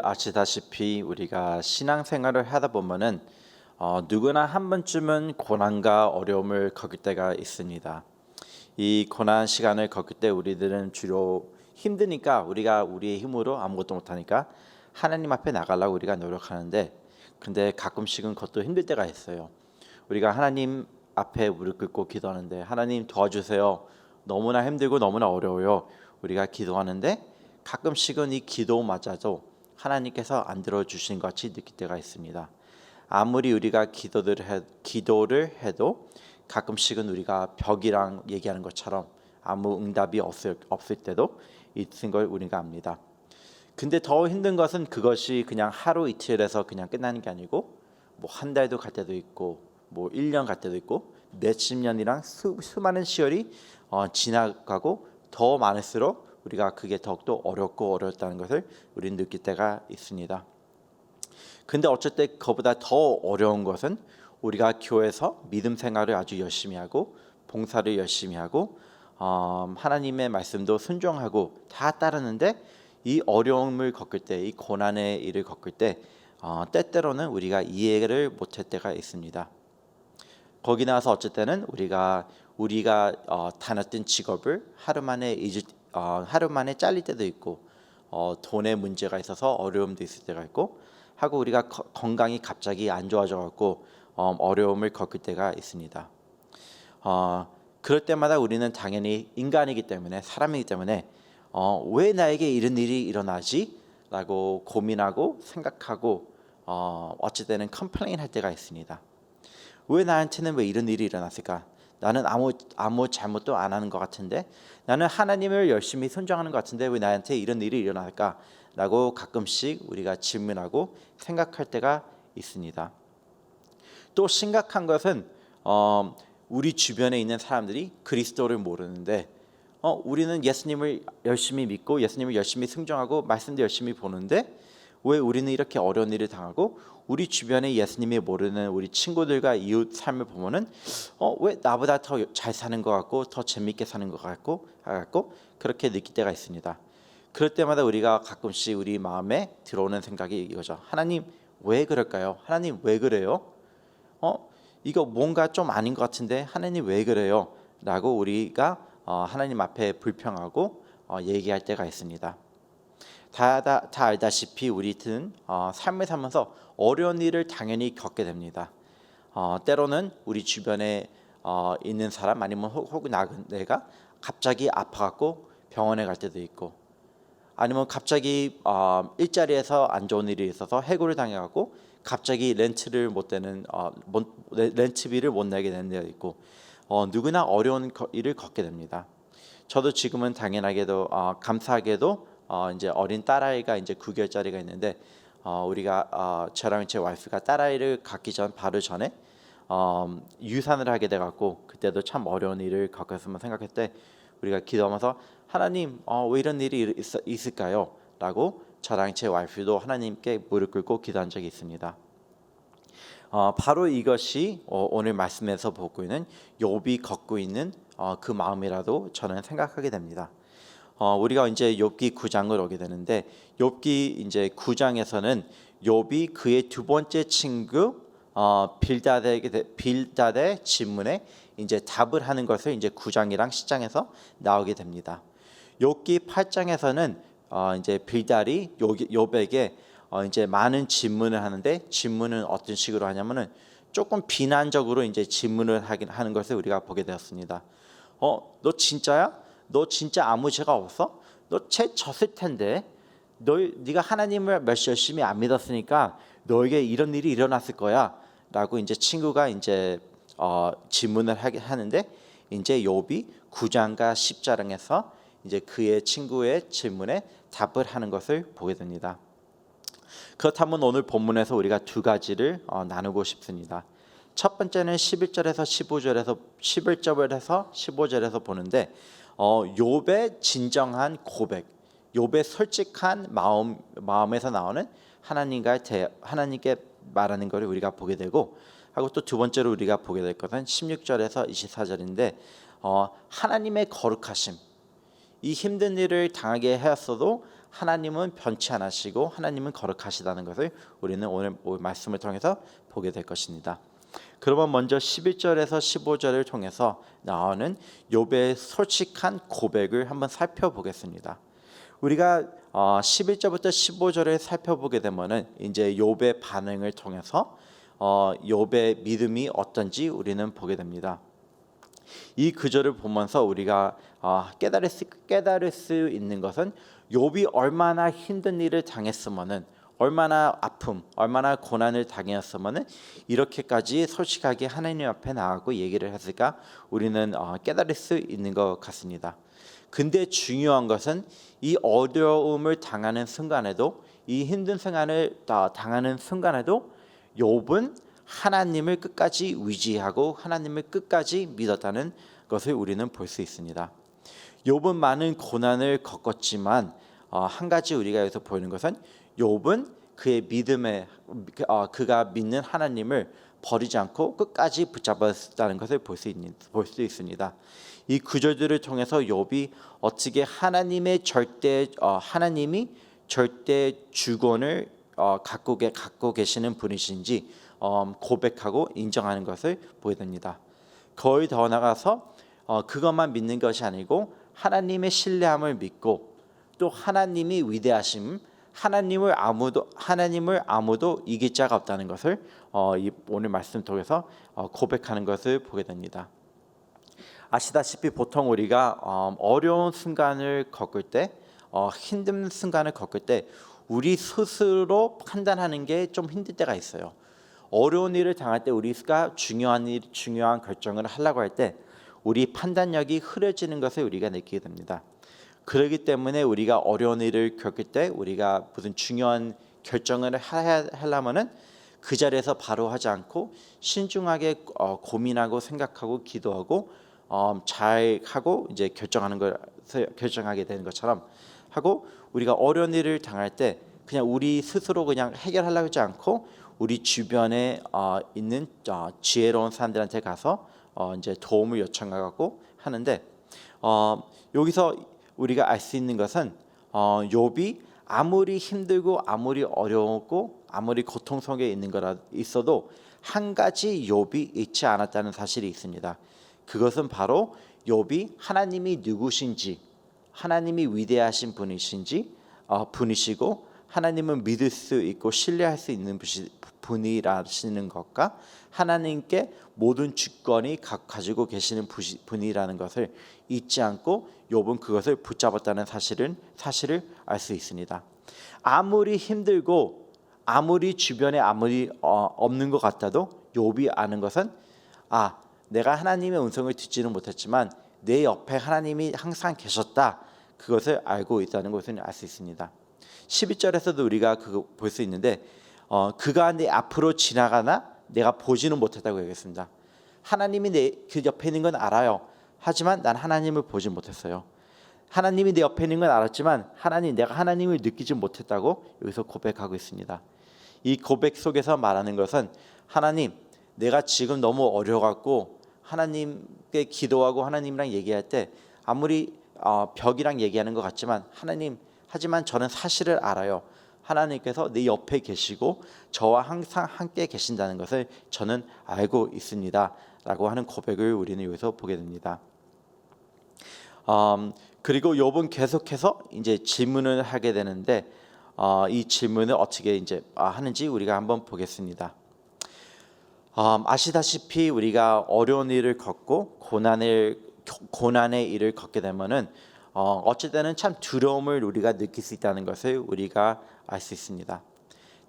아시다시피 우리가 신앙생활을 하다 보면은 누구나 한 번쯤은 고난과 어려움을 겪을 때가 있습니다. 이 고난 시간을 겪을 때 우리들은 주로 힘드니까 우리가 우리의 힘으로 아무것도 못하니까 하나님 앞에 나가려고 우리가 노력하는데, 근데 가끔씩은 그것도 힘들 때가 있어요. 우리가 하나님 앞에 무릎 꿇고 기도하는데, 하나님 도와주세요, 너무나 힘들고 너무나 어려워요, 우리가 기도하는데 가끔씩은 이 기도마저도 하나님께서 안 들어주신 것 같이 느낄 때가 있습니다. 아무리 우리가 기도를 해도 가끔씩은 우리가 벽이랑 얘기하는 것처럼 아무 응답이 없을 때도 있는 걸 우리가 압니다. 근데 더 힘든 것은 그것이 그냥 하루 이틀에서 그냥 끝나는 게 아니고 뭐 한 달도 갈 때도 있고 뭐 1년 갈 때도 있고 몇십 년이랑 수많은 시절이 지나가고 더 많을수록 우리가 그게 더욱더 어렵고 어렵다는 것을 우리는 느낄 때가 있습니다. 근데 어쩔 때 그보다 더 어려운 것은 우리가 교회에서 믿음 생활을 아주 열심히 하고 봉사를 열심히 하고 하나님의 말씀도 순종하고 다 따르는데 이 어려움을 겪을 때, 이 고난의 일을 겪을 때 때때로는 우리가 이해를 못할 때가 있습니다. 거기 나와서 어쩔 때는 우리가 다녔던 직업을 하루 만에 잘릴 때도 있고 돈의 문제가 있어서 어려움도 있을 때가 있고 하고 우리가 건강이 갑자기 안 좋아져 갖고 어려움을 겪을 때가 있습니다. 그럴 때마다 우리는 당연히 인간이기 때문에, 사람이기 때문에 왜 나에게 이런 일이 일어나지? 라고 고민하고 생각하고 어쩔 때는 컴플레인 할 때가 있습니다. 왜 나한테는 왜 이런 일이 일어났을까? 나는 아무 잘못도 안 하는 것 같은데, 나는 하나님을 열심히 순종하는 것 같은데 왜 나한테 이런 일이 일어날까? 라고 가끔씩 우리가 질문하고 생각할 때가 있습니다. 또 심각한 것은 우리 주변에 있는 사람들이 그리스도를 모르는데 우리는 예수님을 열심히 믿고 예수님을 열심히 순종하고 말씀도 열심히 보는데 왜 우리는 이렇게 어려운 일을 당하고 우리 주변에 예수님이 모르는 우리 친구들과 이웃 삶을 보면은 왜 나보다 더 잘 사는 것 같고 더 재밌게 사는 것 같고 그렇게 느낄 때가 있습니다. 그럴 때마다 우리가 가끔씩 우리 마음에 들어오는 생각이 이거죠. 하나님 왜 그럴까요? 하나님 왜 그래요? 이거 뭔가 좀 아닌 것 같은데 하나님 왜 그래요? 라고 우리가 하나님 앞에 불평하고 얘기할 때가 있습니다. 다 알다시피 우리는 삶을 살면서 어려운 일을 당연히 겪게 됩니다. 때로는 우리 주변에 있는 사람 아니면 혹은 내가 갑자기 아파갖고 병원에 갈 때도 있고, 아니면 갑자기 일자리에서 안 좋은 일이 있어서 해고를 당해갖고 갑자기 렌트비를 못 내게 되는 데가 있고 누구나 어려운 일을 겪게 됩니다. 저도 지금은 당연하게도 감사하게도 이제 어린 딸아이가 이제 9개월짜리가 있는데 우리가 저랑 제 와이프가 딸아이를 갖기 바로 전에 유산을 하게 돼갖고 그때도 참 어려운 일을 겪었으면 생각할 때 우리가 기도하면서 하나님 왜 이런 일이 있을까요? 라고 저랑 제 와이프도 하나님께 무릎 꿇고 기도한 적이 있습니다. 바로 이것이 오늘 말씀에서 보고 있는 욥이 겪고 있는 그 마음이라도 저는 생각하게 됩니다. 우리가 이제 욥기 9장을 오게 되는데 욥기 이제 9장에서는 욥이 그의 두 번째 친구 빌닷의 질문에 이제 답을 하는 것을 이제 9장이랑 10장에서 나오게 됩니다. 욥기 8장에서는 이제 빌닷이 욥에게 이제 많은 질문을 하는데 질문은 어떤 식으로 하냐면은 조금 비난적으로 이제 질문을 하는 것을 우리가 보게 되었습니다. 너 진짜야? 너 진짜 아무 죄가 없어? 너 죄 졌을 텐데 네가 하나님을 열심히 안 믿었으니까 너에게 이런 일이 일어났을 거야 라고 이제 친구가 이제 질문을 하는데 이제 욥이 9장과 10장에서 이제 그의 친구의 질문에 답을 하는 것을 보게 됩니다. 그렇다면 오늘 본문에서 우리가 두 가지를 나누고 싶습니다. 첫 번째는 11절에서 15절에서 보는데 욥의 진정한 고백, 욥의 솔직한 마음에서 나오는 하나님께 말하는 것을 우리가 보게 되고, 하고 또 두 번째로 우리가 보게 될 것은 16절에서 24절인데 하나님의 거룩하심, 이 힘든 일을 당하게 하였어도 하나님은 변치 않으시고 하나님은 거룩하시다는 것을 우리는 오늘 말씀을 통해서 보게 될 것입니다. 그러면 먼저 11절에서 15절을 통해서 나오는 욥의 솔직한 고백을 한번 살펴보겠습니다. 우리가 11절부터 15절을 살펴보게 되면은 이제 욥의 반응을 통해서 욥의 믿음이 어떤지 우리는 보게 됩니다. 이 구절을 보면서 우리가 깨달을 수 있는 것은 욥이 얼마나 힘든 일을 당했으면은, 얼마나 아픔, 얼마나 고난을 당했으면은 이렇게까지 솔직하게 하나님 앞에 나가고 얘기를 했을까 우리는 깨달을 수 있는 것 같습니다. 근데 중요한 것은 이 어려움을 당하는 순간에도, 이 힘든 순간을 당하는 순간에도 욥은 하나님을 끝까지 의지하고 하나님을 끝까지 믿었다는 것을 우리는 볼 수 있습니다. 욥은 많은 고난을 겪었지만 한 가지 우리가 여기서 보이는 것은 욥은 그의 믿음에 그가 믿는 하나님을 버리지 않고 끝까지 붙잡았다는 것을 볼 수 있습니다. 이 구절들을 통해서 욥이 어떻게 하나님이 절대 주권을 갖고 계시는 분이신지 고백하고 인정하는 것을 보게 됩니다. 거의 더 나가서 그것만 믿는 것이 아니고 하나님의 신뢰함을 믿고 또 하나님이 위대하심, 하나님을 아무도 이길 자가 없다는 것을 오늘 말씀 통해서 고백하는 것을 보게 됩니다. 아시다시피 보통 우리가 어려운 순간을 겪을 때, 힘든 순간을 겪을 때 우리 스스로 판단하는 게 좀 힘들 때가 있어요. 어려운 일을 당할 때 우리가 중요한 결정을 하려고 할 때 우리 판단력이 흐려지는 것을 우리가 느끼게 됩니다. 그렇기 때문에 우리가 어려운 일을 겪을 때 우리가 무슨 중요한 결정을 하려면은 그 자리에서 바로 하지 않고 신중하게 고민하고 생각하고 기도하고 잘 하고 이제 결정하게 되는 것처럼 하고, 우리가 어려운 일을 당할 때 그냥 우리 스스로 그냥 해결하려고 하지 않고 우리 주변에 있는 지혜로운 사람들한테 가서 이제 도움을 요청하고 하는데, 여기서 우리가 알 수 있는 것은 욥이 아무리 힘들고 아무리 어려웠고 아무리 고통 속에 있는 거라 있어도 한 가지 욥이 잊지 않았다는 사실이 있습니다. 그것은 바로 욥이 하나님이 누구신지, 하나님이 위대하신 분이시고 하나님을 믿을 수 있고 신뢰할 수 있는 분이라시는 것과 하나님께 모든 주권이 가지고 계시는 분이라는 것을 잊지 않고 욥은 그것을 붙잡았다는 사실을 알 수 있습니다. 아무리 힘들고 아무리 주변에 없는 것 같아도 욥이 아는 것은 내가 하나님의 음성을 듣지는 못했지만 내 옆에 하나님이 항상 계셨다, 그것을 알고 있다는 것을 알 수 있습니다. 12절에서도 우리가 그거 볼 수 있는데 그가 내 앞으로 지나가나 내가 보지는 못했다고 얘기했습니다. 하나님이 그 옆에 있는 건 알아요. 하지만 난 하나님을 보지 못했어요. 하나님이 내 옆에 있는 건 알았지만 내가 하나님을 느끼지 못했다고 여기서 고백하고 있습니다. 이 고백 속에서 말하는 것은 하나님, 내가 지금 너무 어려워갖고 하나님께 기도하고 하나님이랑 얘기할 때 아무리 벽이랑 얘기하는 것 같지만 하지만 저는 사실을 알아요. 하나님께서 내 옆에 계시고 저와 항상 함께 계신다는 것을 저는 알고 있습니다 라고 하는 고백을 우리는 여기서 보게 됩니다. 그리고 욥은 계속해서 이제 질문을 하게 되는데 이 질문을 어떻게 이제 하는지 우리가 한번 보겠습니다. 아시다시피 우리가 어려운 일을 겪고 고난의 일을 겪게 되면은 어쩔 때는 참 두려움을 우리가 느낄 수 있다는 것을 우리가 알 수 있습니다.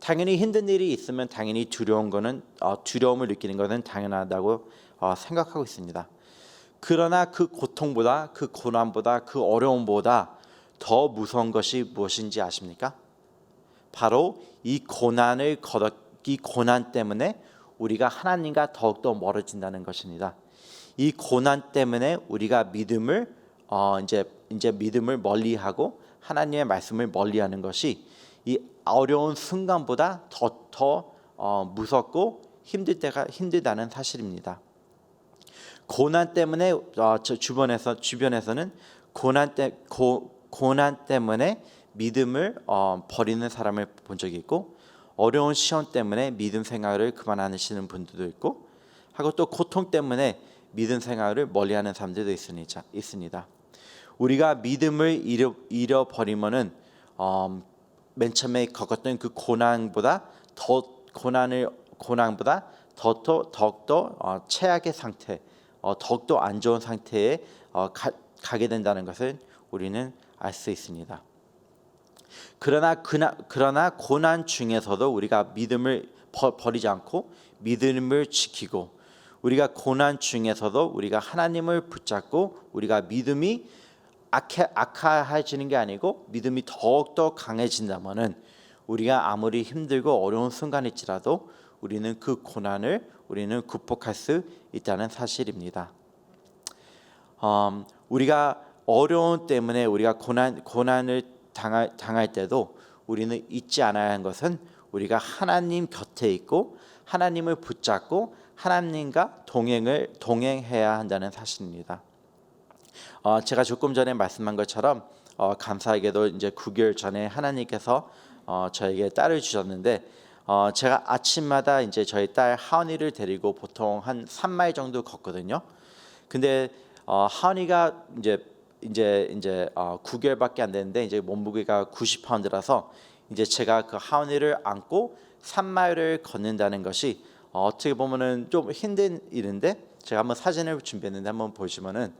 당연히 힘든 일이 있으면 당연히 두려움을 느끼는 것은 당연하다고 생각하고 있습니다. 그러나 그 고통보다, 그 고난보다, 그 어려움보다 더 무서운 것이 무엇인지 아십니까? 바로 이 고난 때문에 우리가 하나님과 더욱더 멀어진다는 것입니다. 이 고난 때문에 우리가 믿음을 이제 믿음을 멀리하고 하나님의 말씀을 멀리하는 것이 이 어려운 순간보다 더 무섭고 힘들다는 사실입니다. 고난 때문에 주변에서는 고난 때문에 믿음을 버리는 사람을 본 적이 있고, 어려운 시험 때문에 믿음 생활을 그만하시는 분들도 있고, 하고 또 고통 때문에 믿음 생활을 멀리하는 사람들도 있습니다. 우리가 믿음을 잃어버리면은 맨 처음에 겪었던 그 고난보다 더욱더 최악의 상태, 더욱더 안 좋은 상태에 가게 된다는 것을 우리는 알 수 있습니다. 그러나 고난 중에서도 우리가 믿음을 버리지 않고 믿음을 지키고, 우리가 고난 중에서도 우리가 하나님을 붙잡고, 우리가 믿음이 악해지는 게 아니고 믿음이 더욱더 강해진다면은, 우리가 아무리 힘들고 어려운 순간일지라도 우리는 그 고난을 극복할 수 있다는 사실입니다. 우리가 어려움 때문에 우리가 고난을 당할 때도 우리는 잊지 않아야 하는 것은, 우리가 하나님 곁에 있고 하나님을 붙잡고 하나님과 동행해야 한다는 사실입니다. 제가 조금 전에 말씀한 것처럼 감사하게도 이제 9개월 전에 하나님께서 저에게 딸을 주셨는데, 제가 아침마다 이제 저희 딸 하은이를 데리고 보통 한 3마일 정도 걷거든요. 근데 하은이가 이제 9개월밖에 안 됐는데 이제 몸무게가 90파운드라서 이제 제가 그 하은이를 안고 3마일을 걷는다는 것이 어떻게 보면은 좀 힘든 일인데, 제가 한번 사진을 준비했는데 한번 보시면은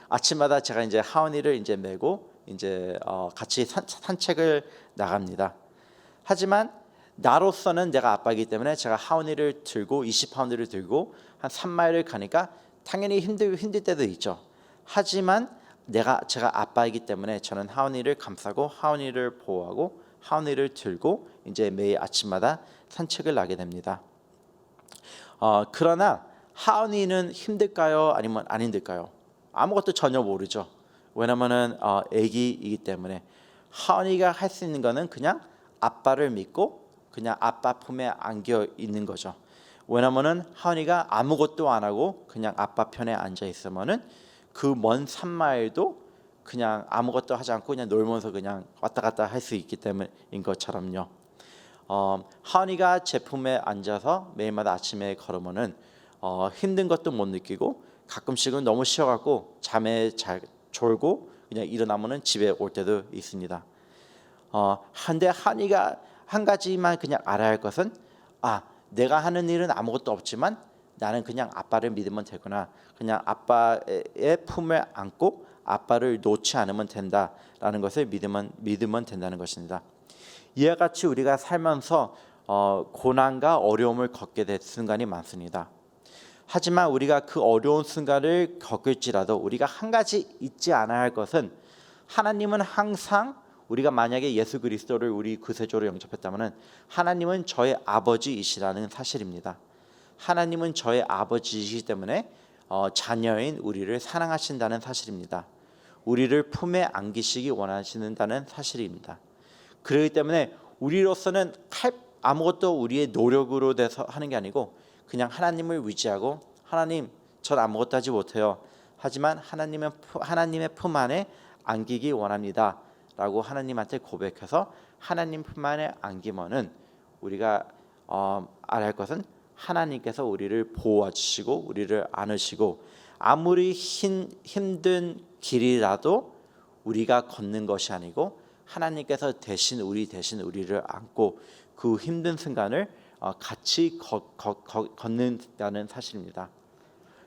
아침마다 제가 이제 하은이를 이제 메고 이제 같이 산책을 나갑니다. 하지만 나로서는 내가 아빠이기 때문에 제가 하은이를 들고 20파운드를 들고 한 3마일을 가니까 당연히 힘들 때도 있죠. 하지만 제가 아빠이기 때문에 저는 하은이를 감싸고 하은이를 보호하고 하은이를 들고 이제 매일 아침마다 산책을 나게 됩니다. 그러나 하은이는 힘들까요? 아니면 안 힘들까요? 아무것도 전혀 모르죠. 왜냐면은 아기이기 때문에. 하은이가 할 수 있는 거는 그냥 아빠를 믿고 그냥 아빠 품에 안겨 있는 거죠. 왜냐면은 하은이가 아무것도 안 하고 그냥 아빠 편에 앉아 있으면은 그 먼 3마일도 그냥 아무것도 하지 않고 그냥 놀면서 그냥 왔다 갔다 할 수 있기 때문인 것처럼요. 하은이가 제 품에 앉아서 매일마다 아침에 걸으면은 힘든 것도 못 느끼고, 가끔씩은 너무 쉬어갖고 잠에 잘 졸고 그냥 일어나면은 집에 올 때도 있습니다. 한데 하은이가 한 가지만 그냥 알아야 할 것은, 내가 하는 일은 아무것도 없지만 나는 그냥 아빠를 믿으면 되구나, 그냥 아빠의 품을 안고 아빠를 놓지 않으면 된다라는 것을 믿으면 된다는 것입니다. 이와 같이 우리가 살면서 고난과 어려움을 겪게 될 순간이 많습니다. 하지만 우리가 그 어려운 순간을 겪을지라도 우리가 한 가지 잊지 않아야 할 것은, 하나님은 항상, 우리가 만약에 예수 그리스도를 우리 구세주로 영접했다면 하나님은 저의 아버지이시라는 사실입니다. 하나님은 저의 아버지이시기 때문에 자녀인 우리를 사랑하신다는 사실입니다. 우리를 품에 안기시기 원하신다는 사실입니다. 그렇기 때문에 우리로서는 아무것도 우리의 노력으로 돼서 하는 게 아니고 그냥 하나님을 의지하고, 하나님, 전 아무것도 하지 못해요. 하지만 하나님의 품 안에 안기기 원합니다 라고 하나님한테 고백해서 하나님 품 안에 안기면은, 우리가 알아야 할 것은 하나님께서 우리를 보호해 주시고 우리를 안으시고, 아무리 힘든 길이라도 우리가 걷는 것이 아니고 하나님께서 대신 우리를 안고 그 힘든 순간을 같이 걷는다는 사실입니다.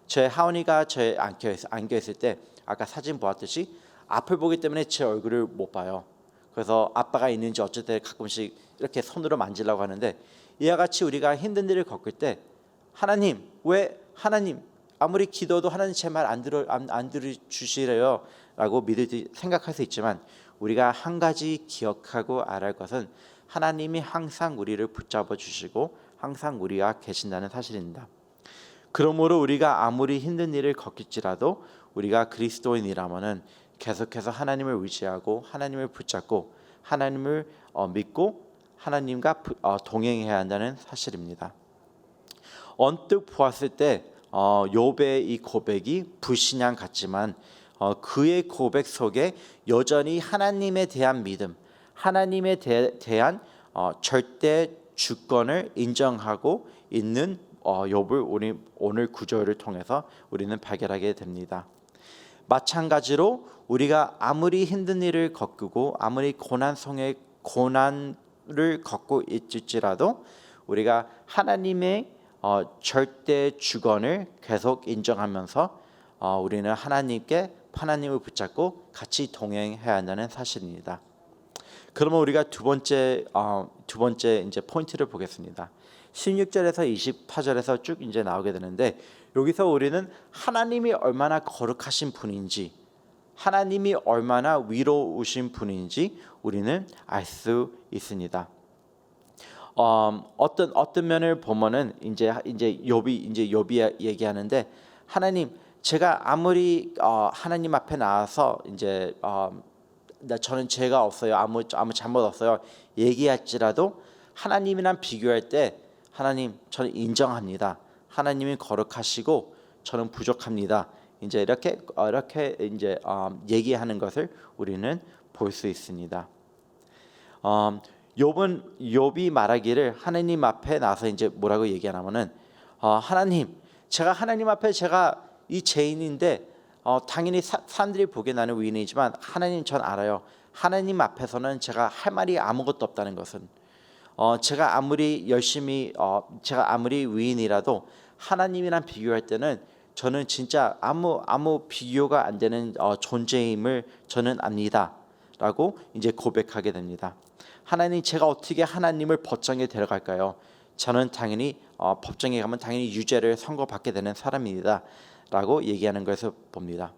제 하은이가 저에 안겨 있을 때 아까 사진 보았듯이 앞을 보기 때문에 제 얼굴을 못 봐요. 그래서 아빠가 있는지 어쩔 때 가끔씩 이렇게 손으로 만지려고 하는데, 이와 같이 우리가 힘든 일을 겪을 때 하나님, 왜 하나님 아무리 기도도 하나님 제 말 안 들어주시래요 라고 생각할 수 있지만, 우리가 한 가지 기억하고 알아야 할 것은 하나님이 항상 우리를 붙잡아 주시고 항상 우리와 계신다는 사실입니다. 그러므로 우리가 아무리 힘든 일을 겪을지라도 우리가 그리스도인이라면은 계속해서 하나님을 의지하고 하나님을 붙잡고 하나님을 믿고 하나님과 동행해야 한다는 사실입니다. 언뜻 보았을 때 욥의 이 고백이 불신앙 같지만 그의 고백 속에 여전히 하나님에 대한 믿음, 하나님에 대한 절대 주권을 인정하고 있는 욥을 우리 오늘 구절을 통해서 우리는 발견하게 됩니다. 마찬가지로 우리가 아무리 힘든 일을 겪고 아무리 고난을 겪고 있을지라도 우리가 하나님의 절대 주권을 계속 인정하면서 우리는 하나님을 붙잡고 같이 동행해야 한다는 사실입니다. 그러면 우리가 두 번째 이제 포인트를 보겠습니다. 16절에서 28절에서 쭉 이제 나오게 되는데, 여기서 우리는 하나님이 얼마나 거룩하신 분인지, 하나님이 얼마나 위로우신 분인지 우리는 알 수 있습니다. 어떤 면을 보면은 이제 욥이 얘기하는데, 하나님, 제가 아무리 하나님 앞에 나와서 이제 저는 죄가 없어요, 아무 잘못 없어요 얘기할지라도 하나님이랑 비교할 때 하나님, 저는 인정합니다. 하나님이 거룩하시고 저는 부족합니다. 이제 이렇게 이제 얘기하는 것을 우리는 볼 수 있습니다. 욥이 말하기를 하나님 앞에 나서 이제 뭐라고 얘기하냐면은 하나님, 제가 하나님 앞에 제가 이 죄인인데 당연히 사람들이 보기에 나는 위인이지만 하나님, 전 알아요. 하나님 앞에서는 제가 할 말이 아무것도 없다는 것은, 제가 아무리 열심히 제가 아무리 위인이라도 하나님이랑 비교할 때는 저는 진짜 아무 비교가 안 되는 존재임을 저는 압니다라고 이제 고백하게 됩니다. 하나님, 제가 어떻게 하나님을 법정에 데려갈까요? 저는 당연히 법정에 가면 당연히 유죄를 선고받게 되는 사람입니다라고 얘기하는 것을 봅니다.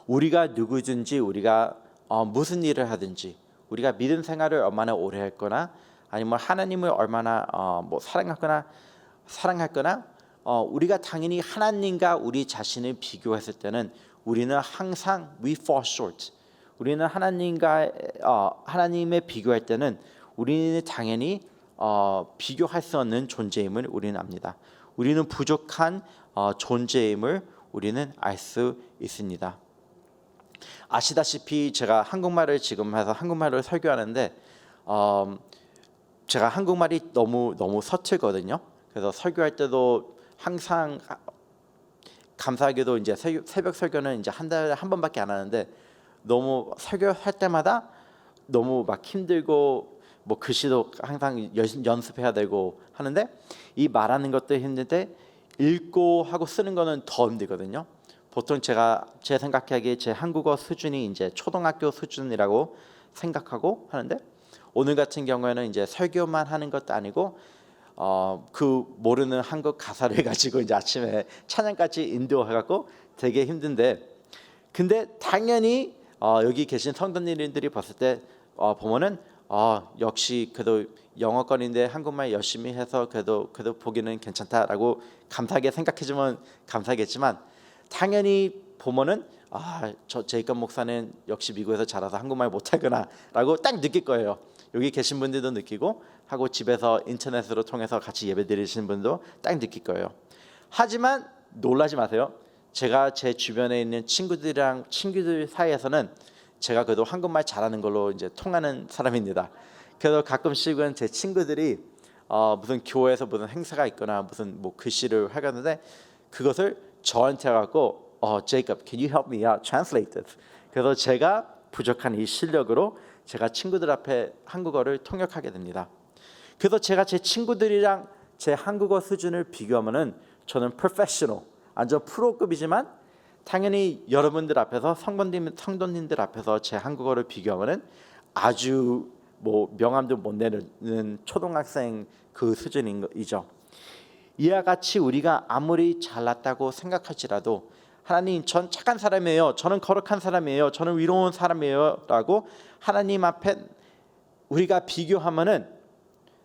우리가 누구든지, 우리가 무슨 일을 하든지, 우리가 믿음 생활을 얼마나 오래 했거나 아니면 하나님을 얼마나 사랑했거나 우리가 당연히 하나님과 우리 자신을 비교했을 때는 우리는 항상 we fall short. 우리는 하나님의 비교할 때는 우리는 당연히 비교할 수 없는 존재임을 우리는 압니다. 우리는 부족한 존재임을 우리는 알 수 있습니다. 아시다시피 제가 한국말을 지금 해서 한국말을 설교하는데 제가 한국말이 너무 서툴거든요. 그래서 설교할 때도 항상 감사하게도 이제 새벽 설교는 이제 한 달에 한 번밖에 안 하는데, 너무 설교할 때마다 너무 막 힘들고 뭐 글씨도 항상 연습해야 되고 하는데, 이 말하는 것도 힘든데 읽고 하고 쓰는 거는 더 힘들거든요. 보통 제 생각하기에 제 한국어 수준이 이제 초등학교 수준이라고 생각하고 하는데, 오늘 같은 경우에는 이제 설교만 하는 것도 아니고 그 모르는 한국 가사를 가지고 이제 아침에 찬양까지 인도해갖고 되게 힘든데, 근데 당연히 여기 계신 성도님들이 봤을 때 보면은 역시 그래도 영어권인데 한국말 열심히 해서 그래도 보기는 괜찮다라고 감사하게 생각해주면 감사하겠지만, 당연히 보면은 저 제이콥 목사는 역시 미국에서 자라서 한국말 못하구나라고 딱 느낄 거예요. 여기 계신 분들도 느끼고 하고 집에서 인터넷으로 통해서 같이 예배 드리시는 분도 딱 느낄 거예요. 하지만 놀라지 마세요. 제가 제 주변에 있는 친구들 사이에서는 제가 그래도 한국말 잘하는 걸로 이제 통하는 사람입니다. 그래서 가끔씩은 제 친구들이 무슨 교회에서 무슨 행사가 있거나 무슨 뭐 글씨를 하겠는데 그것을 저한테 갖고 Jacob, can you help me out? Translate this. 그래서 제가 부족한 이 실력으로 제가 친구들 앞에 한국어를 통역하게 됩니다. 그래서 제가 제 친구들이랑 제 한국어 수준을 비교하면은 저는 professional, 완전 프로급이지만 당연히 여러분들 앞에서 성도님들 앞에서 제 한국어를 비교하면은 아주 뭐 명함도 못 내는 초등학생 그 수준이죠. 이와 같이 우리가 아무리 잘났다고 생각할지라도 하나님, 전 착한 사람이에요, 저는 거룩한 사람이에요, 저는 위로운 사람이에요 라고 하나님 앞에 우리가 비교하면은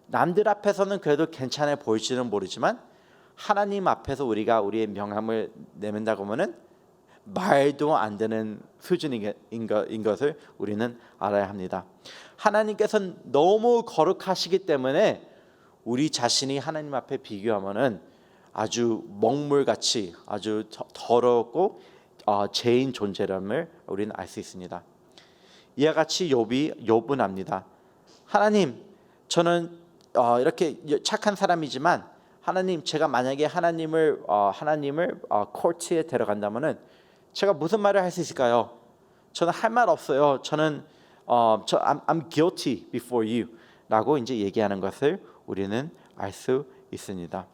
남들 앞에서는 그래도 괜찮아 보일지는 모르지만 하나님 앞에서 우리가 우리의 명함을 내민다고 하면은 말도 안 되는 수준인 것을 우리는 알아야 합니다. 하나님께서는 너무 거룩하시기 때문에 우리 자신이 하나님 앞에 비교하면은 아주 먹물같이 아주 더럽고 죄인 존재감을 우리는 알 수 있습니다. 이와 같이 욥은 압니다. 하나님, 저는 이렇게 착한 사람이지만 하나님, 제가 만약에 하나님을 코트에 데려간다면은 제가 무슨 말을 할 수 있을까요? 저는 할 말 없어요. I'm guilty before you라고 이제 얘기하는 것을 우리는 알 수 있습니다.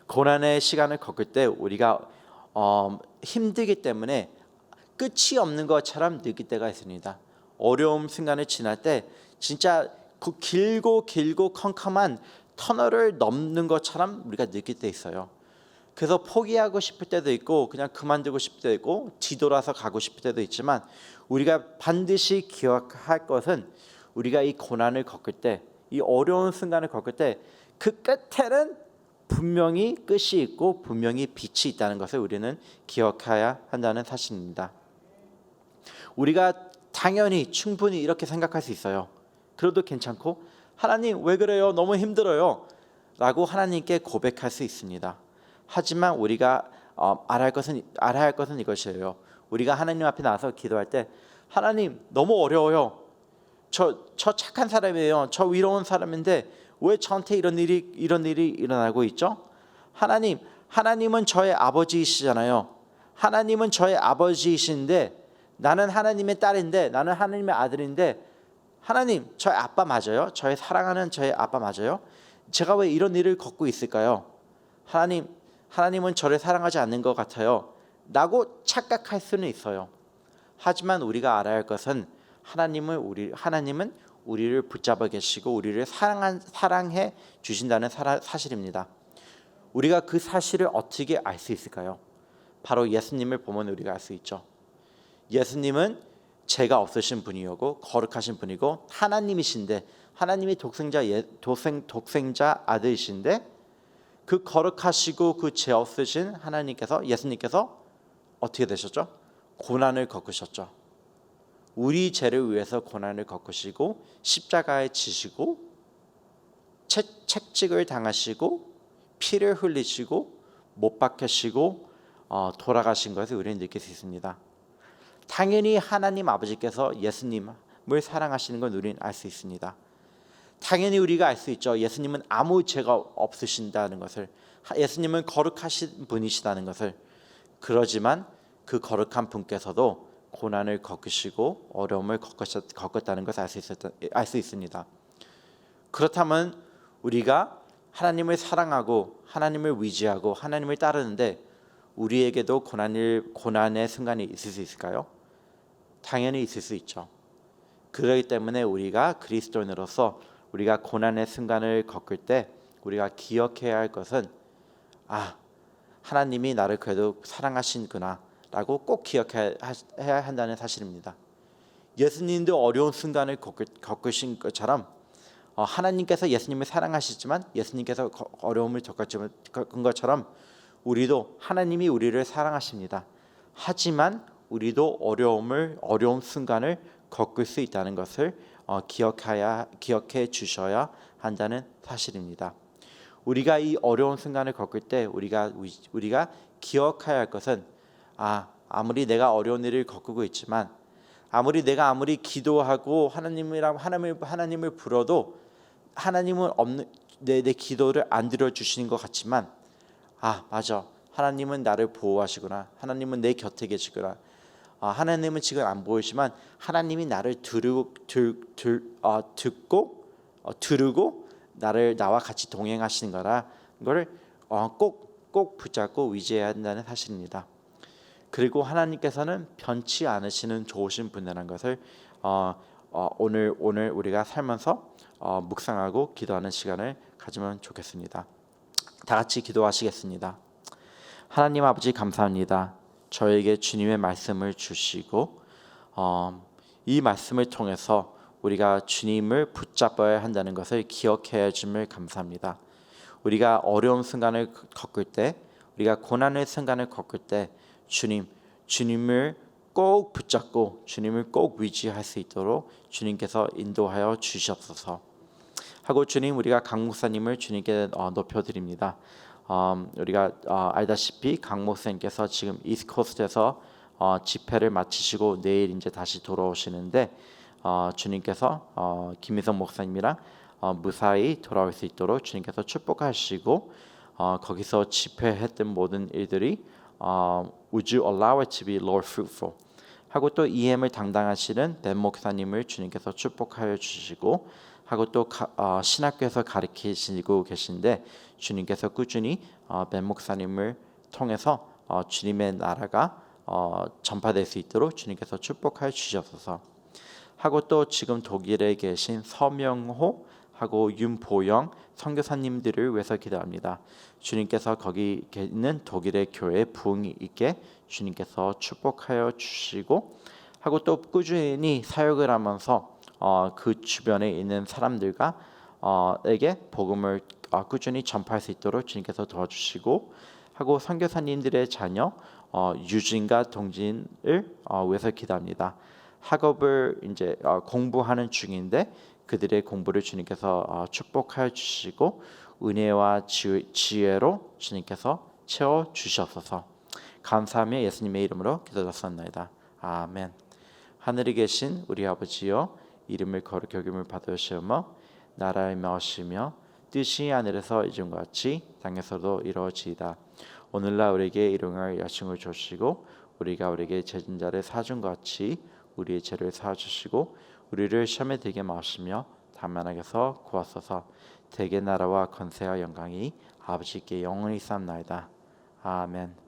고난의 시간을 겪을 때 우리가 힘들기 때문에 끝이 없는 것처럼 느낄 때가 있습니다. 어려움 순간을 지날 때 진짜 그 길고 컴컴한 터널을 넘는 것처럼 우리가 느낄 때 있어요. 그래서 포기하고 싶을 때도 있고 그냥 그만두고 싶을 때도 있고 뒤돌아서 가고 싶을 때도 있지만 우리가 반드시 기억할 것은 우리가 이 고난을 겪을 때, 이 어려운 순간을 겪을 때 그 끝에는 분명히 끝이 있고 분명히 빛이 있다는 것을 우리는 기억해야 한다는 사실입니다. 우리가 당연히 충분히 이렇게 생각할 수 있어요. 그래도 괜찮고 하나님 왜 그래요? 너무 힘들어요 라고 하나님께 고백할 수 있습니다. 하지만 우리가 알아야 할 것은 이것이에요. 우리가 하나님 앞에 나와서 기도할 때 하나님 너무 어려워요. 저 착한 사람이에요. 저 위로운 사람인데 왜 저한테 이런 일이 일어나고 있죠? 하나님은 저의 아버지이시잖아요. 하나님은 저의 아버지이신데 나는 하나님의 딸인데, 나는 하나님의 아들인데, 하나님 저의 아빠 맞아요? 저의 사랑하는 저의 아빠 맞아요? 제가 왜 이런 일을 겪고 있을까요? 하나님은 저를 사랑하지 않는 것 같아요 라고 착각할 수는 있어요. 하지만 우리가 알아야 할 것은 하나님은 우리를 붙잡아 계시고 우리를 사랑해 주신다는 사실입니다. 우리가 그 사실을 어떻게 알 수 있을까요? 바로 예수님을 보면 우리가 알 수 있죠. 예수님은 죄가 없으신 분이고 거룩하신 분이고 하나님이신데, 하나님이 독생자 아들이신데 그 거룩하시고 그 죄 없으신 예수님께서 어떻게 되셨죠? 고난을 겪으셨죠. 우리 죄를 위해서 고난을 겪으시고 십자가에 지시고 채찍을 당하시고 피를 흘리시고 못 박히시고 돌아가신 것을 우리는 느낄 수 있습니다. 당연히 하나님 아버지께서 예수님을 사랑하시는 건 우리는 알 수 있습니다. 당연히 우리가 알 수 있죠. 예수님은 아무 죄가 없으신다는 것을, 예수님은 거룩하신 분이시다는 것을. 그러지만 그 거룩한 분께서도 고난을 겪으시고 어려움을 겪었다는 것을 알 수 있습니다. 그렇다면 우리가 하나님을 사랑하고 하나님을 위지하고 하나님을 따르는데 우리에게도 고난의 순간이 있을 수 있을까요? 당연히 있을 수 있죠. 그렇기 때문에 우리가 그리스도인으로서 우리가 고난의 순간을 겪을 때 우리가 기억해야 할 것은 하나님이 나를 그래도 사랑하시구나 라고 꼭 기억해야 한다는 사실입니다. 예수님도 어려운 순간을 겪으신 것처럼 하나님께서 예수님을 사랑하시지만 예수님께서 어려움을 겪은 것처럼 우리도 하나님이 우리를 사랑하십니다. 하지만 우리도 어려운 순간을 겪을 수 있다는 것을 기억해 주셔야 한다는 사실입니다. 우리가 이 어려운 순간을 겪을 때 우리가 기억해야 할 것은 아무리 내가 어려운 일을 겪고 있지만 아무리 기도하고 하나님을 불러도 하나님은 내 기도를 안 들어주시는 것 같지만 맞아, 하나님은 나를 보호하시구나, 하나님은 내 곁에 계시구나, 하나님은 지금 안 보이지만 하나님이 나를 들으고 나와 같이 동행하시는 거라, 이걸 꼭 붙잡고 위지해야 한다는 사실입니다. 그리고 하나님께서는 변치 않으시는 좋으신 분이라는 것을 오늘 우리가 살면서 묵상하고 기도하는 시간을 가지면 좋겠습니다. 다 같이 기도하시겠습니다. 하나님 아버지 감사합니다. 저에게 주님의 말씀을 주시고 이 말씀을 통해서 우리가 주님을 붙잡아야 한다는 것을 기억해야 줌을 감사합니다. 우리가 어려운 순간을 겪을 때, 우리가 고난의 순간을 겪을 때 주님을 꼭 붙잡고 주님을 꼭 위지할 수 있도록 주님께서 인도하여 주시옵소서 하고, 주님, 우리가 강 목사님을 주님께 높여드립니다. 우리가 알다시피 강 목사님께서 지금 이스트코스트에서 집회를 마치시고 내일 이제 다시 돌아오시는데 주님께서 김희성 목사님이랑 무사히 돌아올 수 있도록 주님께서 축복하시고 거기서 집회했던 모든 일들이 Would you allow it to be Lord fruitful? 하고 또 EM을 담당하시는 벤 목사님을 주님께서 축복하여 주시고 하고 또 신학교에서 가르치시고 계신데 주님께서 꾸준히 벤 목사님을 통해서 주님의 나라가 전파될 수 있도록 주님께서 축복하여 주셔서 하고 또 지금 독일에 계신 서명호 하고 윤보영 선교사님들을 위해서 기도합니다. 주님께서 거기 있는 독일의 교회에 부흥이 있게 주님께서 축복하여 주시고 하고 또 꾸준히 사역을 하면서 그 주변에 있는 사람들과 에게 복음을 꾸준히 전파할 수 있도록 주님께서 도와주시고 하고 선교사님들의 자녀 유진과 동진을 위해서 기도합니다. 학업을 이제 공부하는 중인데 그들의 공부를 주님께서 축복하여 주시고 은혜와 지혜로 주님께서 채워 주셔서 감사하며 예수님의 이름으로 기도드렸습니다. 아멘. 하늘에 계신 우리 아버지여 이름을 거룩히 여김을 받으시오며 나라의 마시며 뜻이 하늘에서 이룬 같이 땅에서도 이루어지이다. 오늘날 우리에게 일용할 야식을 주시고 우리가 우리에게 죄진 자를 사준 것 같이 우리의 죄를 사주시고 우리를 시험에 들게 마시며 다만 악에서 구하소서. 대개 나라와 권세와 영광이 아버지께 영원히 쌓나이다. 아멘.